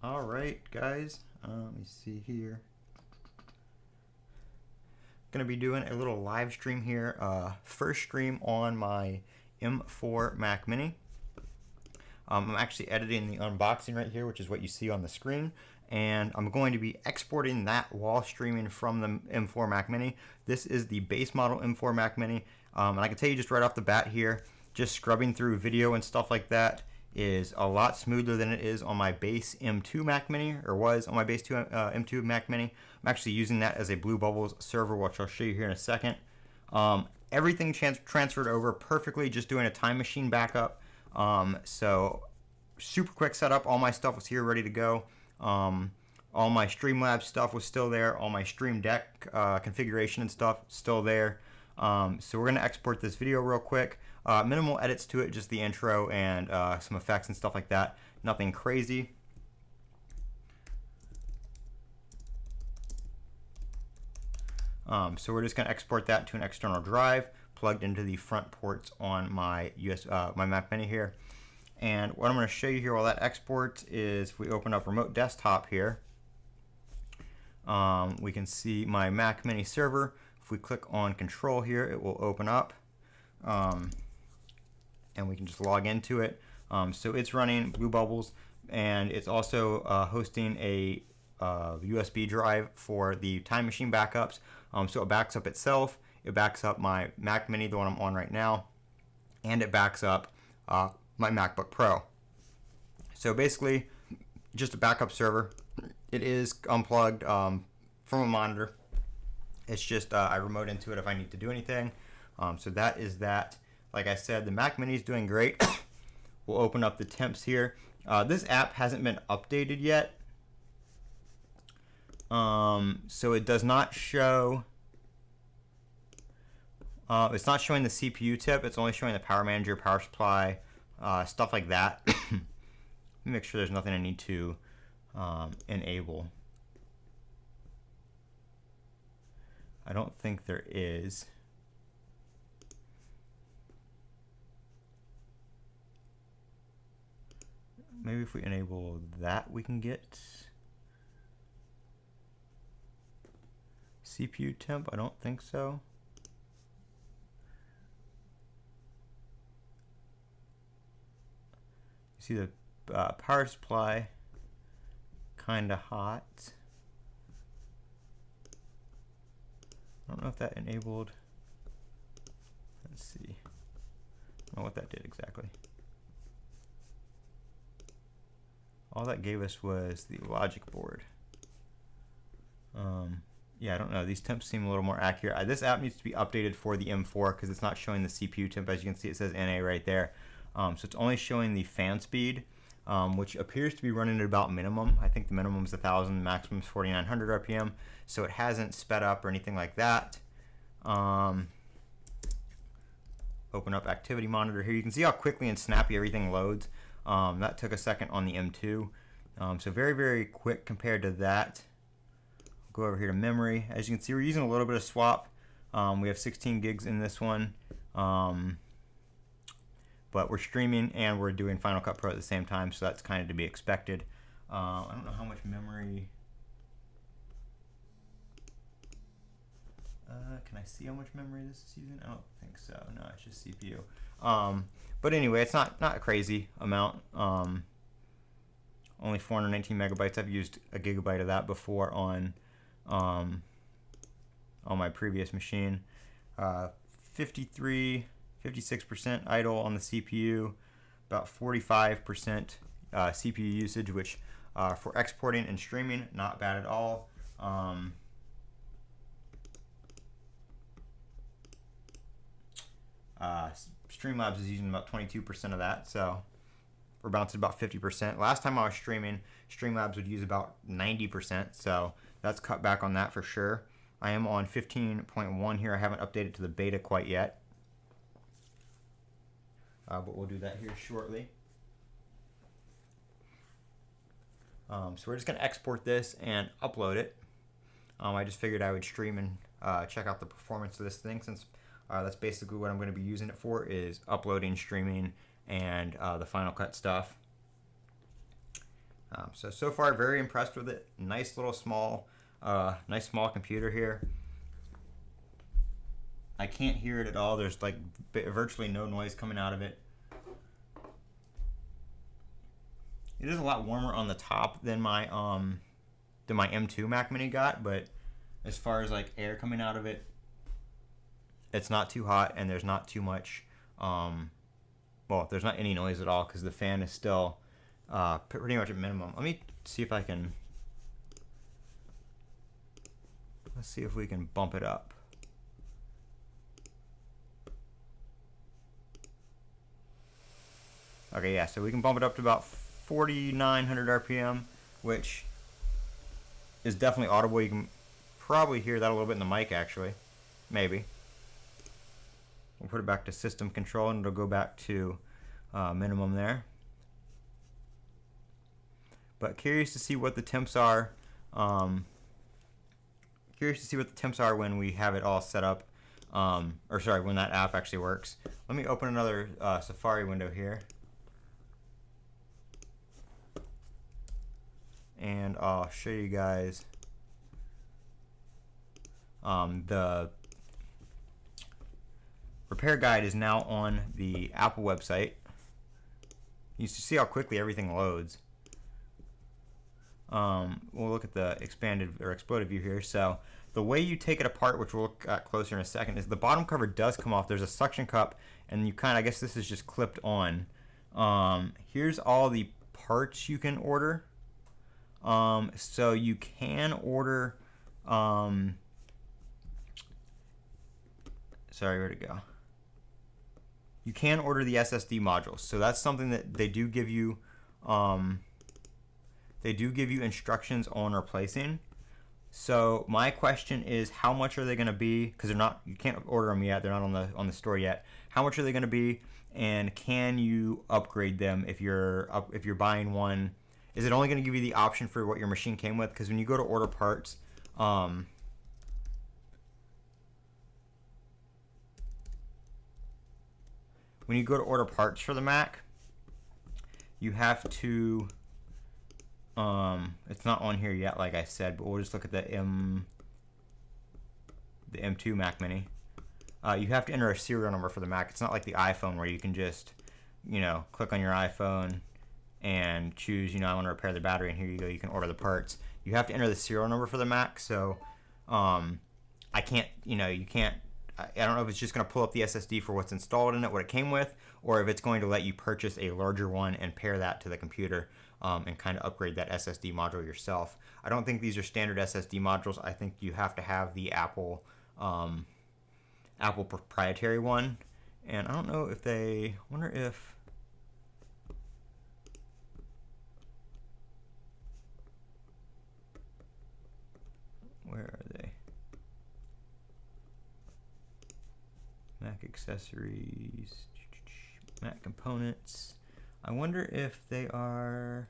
All right, guys. Let me see here. Going to be doing a little live stream here. First stream on my M4 Mac Mini. I'm actually editing the unboxing right here, which is what you see on the screen. And I'm going to be exporting that while streaming from the M4 Mac Mini. This is the base model M4 Mac Mini. And I can tell you just right off the bat here, just scrubbing through video and stuff like that is a lot smoother than it is on my base M2 Mac Mini, or was on my base M2 Mac Mini. I'm actually using that as a Blue Bubbles server, which I'll show you here in a second. Everything transferred over perfectly, just doing a time machine backup. So super quick setup. All my stuff was here ready to go. All my Streamlabs stuff was still there. All my Stream Deck configuration and stuff still there. So we're going to export this video real quick. Minimal edits to it, just the intro and some effects and stuff like that. Nothing crazy. So we're just going to export that to an external drive plugged into the front ports on my my Mac Mini here. And what I'm going to show you here while that exports is, if we open up Remote Desktop here, we can see my Mac Mini server. If we click on Control here, it will open up, and we can just log into it. So it's running Blue Bubbles, and it's also hosting a USB drive for the Time Machine backups. So it backs up itself, it backs up my Mac Mini, the one I'm on right now, and it backs up my MacBook Pro. So basically, just a backup server. It is unplugged from a monitor. It's just I remote into it if I need to do anything. So that is that. Like I said, the Mac Mini is doing great. We'll open up the temps here. This app hasn't been updated yet. So it does not show, it's not showing the CPU tip, it's only showing the power manager, power supply, stuff like that. Let me make sure there's nothing I need to enable. I don't think there is. Maybe if we enable that, we can get CPU temp. I don't think so. You see the power supply kind of hot. I don't know if that enabled. Let's see. I don't know what that did exactly. All that gave us was the logic board. Yeah, I don't know. These temps seem a little more accurate. This app needs to be updated for the M4 because it's not showing the CPU temp. As you can see, it says NA right there. So it's only showing the fan speed, which appears to be running at about minimum. I think the minimum is 1,000, maximum is 4,900 RPM. So it hasn't sped up or anything like that. Open up Activity Monitor here. You can see how quickly and snappy everything loads. That took a second on the M2. So very, very quick compared to that. Go over here to memory. As you can see, we're using a little bit of swap. We have 16 gigs in this one, but we're streaming and we're doing Final Cut Pro at the same time, so that's kind of to be expected. I don't know how much memory. Can I see how much memory this is using? I don't think so. No, it's just CPU. But anyway, it's not a crazy amount. Only 419 megabytes. I've used a gigabyte of that before on my previous machine. 56% idle on the CPU, about 45% CPU usage, which for exporting and streaming, not bad at all. Streamlabs is using about 22% of that, so we're bouncing about 50%. Last time I was streaming, Streamlabs would use about 90%, so that's cut back on that for sure. I am on 15.1 here. I haven't updated to the beta quite yet, but we'll do that here shortly. So we're just going to export this and upload it. I just figured I would stream and check out the performance of this thing, since that's basically what I'm going to be using it for, is uploading, streaming, and the Final Cut stuff. So far, very impressed with it. Nice little nice small computer here. I can't hear it at all. There's like virtually no noise coming out of it. It is a lot warmer on the top than my M2 Mac Mini got, but as far as like air coming out of it, it's not too hot, and there's not too much. Well, there's not any noise at all because the fan is still pretty much at minimum. Let me see if I can. Let's see if we can bump it up. Okay, yeah, so we can bump it up to about 4,900 RPM, which is definitely audible. You can probably hear that a little bit in the mic, actually. Maybe. We'll put it back to system control, and it'll go back to minimum there. But curious to see what the temps are. Curious to see what the temps are when we have it all set up. Or sorry, when that app actually works. Let me open another Safari window here. And I'll show you guys the repair guide is now on the Apple website. You see how quickly everything loads. We'll look at the expanded or exploded view here. So the way you take it apart, which we'll look at closer in a second, is the bottom cover does come off. There's a suction cup, and you I guess this is just clipped on. Here's all the parts you can order. So you can order, sorry, where'd it go? You can order the SSD modules. So that's something that they do give you, instructions on replacing. So my question is, how much are they going to be? Because you can't order them yet. They're not on the store yet. How much are they going to be? And can you upgrade them if you're buying one? Is it only going to give you the option for what your machine came with? Because when you go to order parts, when you go to order parts for the Mac, you have to. It's not on here yet, like I said, but we'll just look at the M2 Mac Mini. You have to enter a serial number for the Mac. It's not like the iPhone where you can just, click on your iPhone and choose, I want to repair the battery, and here you go, you can order the parts. You have to enter the serial number for the Mac, so I can't, you can't, I don't know if it's just going to pull up the SSD for what's installed in it, what it came with, or if it's going to let you purchase a larger one and pair that to the computer and kind of upgrade that SSD module yourself. I don't think these are standard SSD modules. I think you have to have the Apple proprietary one, and I don't know if wonder if where are they? Mac accessories, Mac components. I wonder if they are.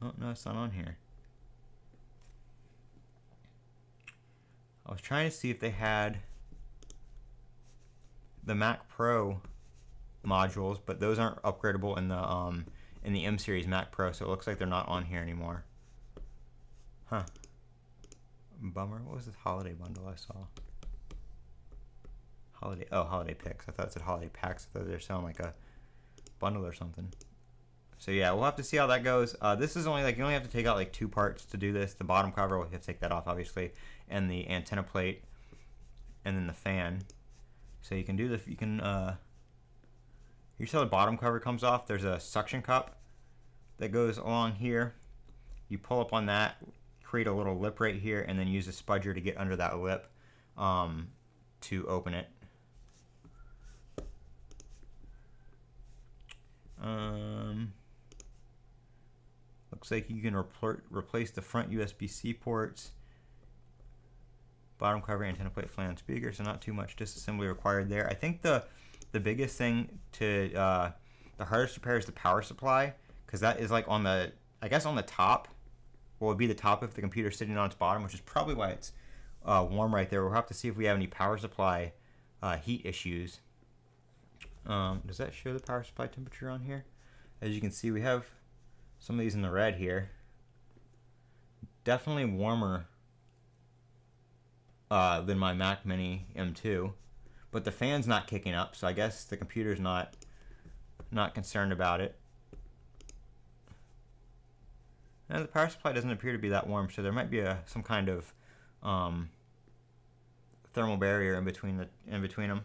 Oh no, it's not on here. I was trying to see if they had the Mac Pro modules, but those aren't upgradable in the M series Mac Pro, so it looks like they're not on here anymore. Huh. Bummer. What was this holiday bundle I saw? Holiday picks. I thought it said holiday packs. I thought they were selling like a bundle or something. So yeah, we'll have to see how that goes. This is only you only have to take out like 2 parts to do this. The bottom cover, we'll have to take that off obviously, and the antenna plate, and then the fan. So you can do you see how the bottom cover comes off? There's a suction cup that goes along here. You pull up on that, create a little lip right here, and then use a spudger to get under that lip to open it. Looks like you can replace the front USB-C ports. Bottom cover, antenna plate, flange speaker, so not too much disassembly required there. I think the biggest thing to the hardest repair is the power supply, because that is like on the top. Well, it would be the top if the computer's sitting on its bottom, which is probably why it's warm right there. We'll have to see if we have any power supply heat issues. Does that show the power supply temperature on here? As you can see, we have some of these in the red here. definitely warmer than my Mac Mini M2, but the fan's not kicking up, so I guess the computer's not concerned about it. And the power supply doesn't appear to be that warm, so there might be some kind of thermal barrier in between them.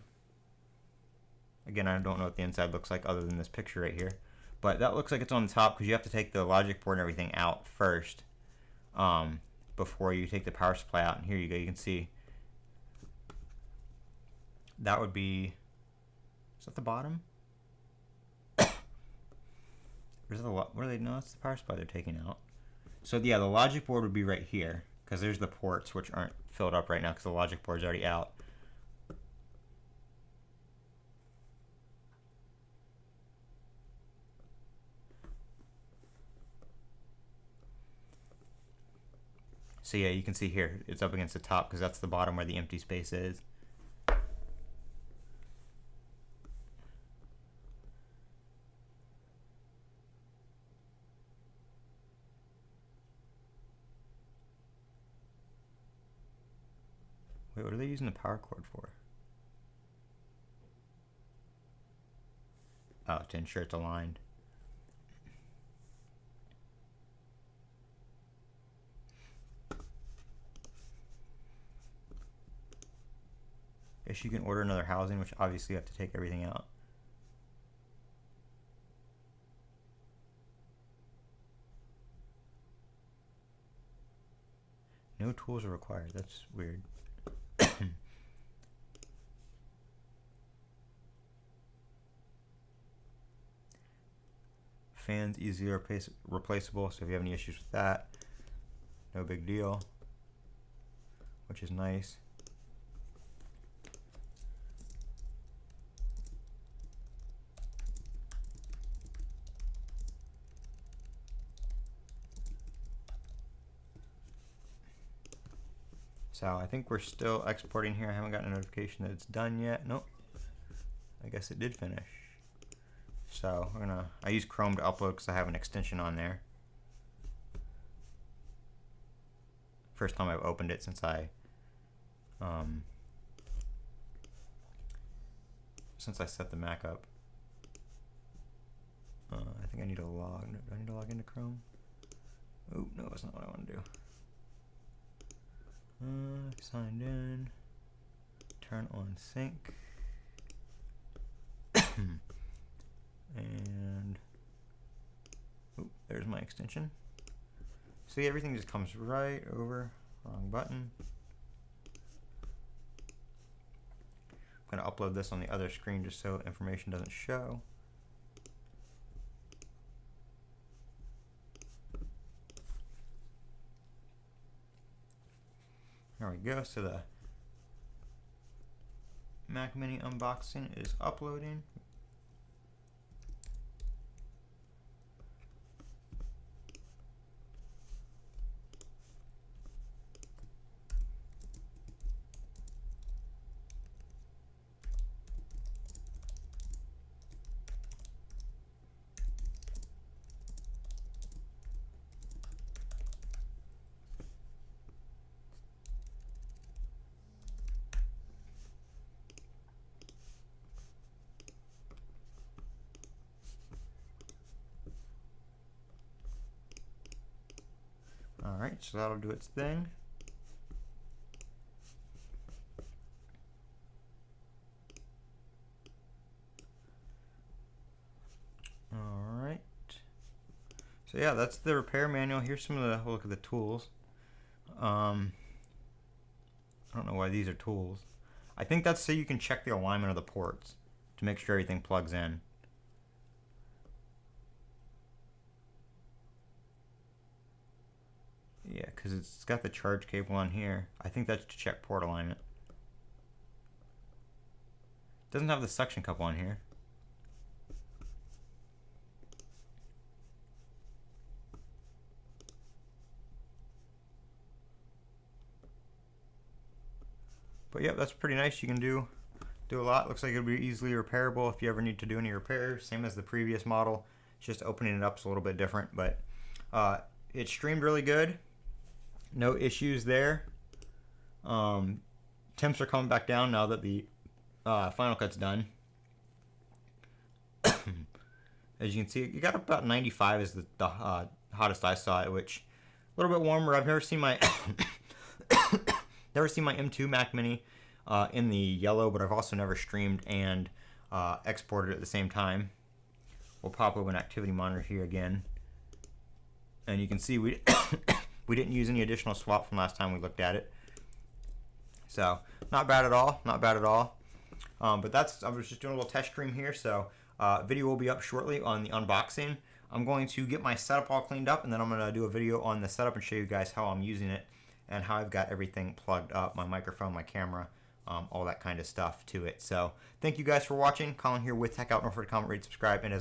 Again, I don't know what the inside looks like other than this picture right here, but that looks like it's on the top because you have to take the logic board and everything out first before you take the power supply out. And here you go, you can see that would be, is that the bottom? Where's the, what are they? No, that's the power supply they're taking out. So yeah, the logic board would be right here because there's the ports which aren't filled up right now because the logic board's already out. So yeah, you can see here it's up against the top because that's the bottom where the empty space is. Wait, what are they using the power cord for? Oh, to ensure it's aligned. Guess you can order another housing, which obviously you have to take everything out. No tools are required. That's weird. Fans easily replaceable, so if you have any issues with that, no big deal, which is nice. So I think we're still exporting here. I haven't gotten a notification that it's done yet. Nope. I guess it did finish. So I use Chrome to upload because I have an extension on there. First time I've opened it since I set the Mac up. I think I need to log. Do I need to log into Chrome? Oh no, that's not what I want to do. Signed in. Turn on sync. And there's my extension. See, everything just comes right over. Wrong button. I'm going to upload this on the other screen just so information doesn't show. There we go. So the Mac Mini unboxing is uploading. Alright, so that'll do its thing. Alright. So yeah, that's the repair manual. Here's some of the, look at the tools. I don't know why these are tools. I think that's so you can check the alignment of the ports to make sure everything plugs in. Yeah, because it's got the charge cable on here. I think that's to check port alignment. Doesn't have the suction cup on here. But yeah, that's pretty nice. You can do a lot. Looks like it'll be easily repairable if you ever need to do any repairs. Same as the previous model. It's just opening it up is a little bit different, but it streamed really good. No issues there. Temps are coming back down now that the Final Cut's done. As you can see, you got about 95 is the hottest I saw it, which a little bit warmer. I've never seen my M2 Mac Mini in the yellow, but I've also never streamed and exported at the same time. We'll pop up an activity monitor here again, and you can see we we didn't use any additional swap from last time we looked at it. So not bad at all, not bad at all. But I was just doing a little test stream here, so video will be up shortly on the unboxing. I'm going to get my setup all cleaned up, and then I'm going to do a video on the setup and show you guys how I'm using it and how I've got everything plugged up, my microphone, my camera, all that kind of stuff to it. So thank you guys for watching. Colin here with Techout. Don't forget to comment, rate, subscribe, and as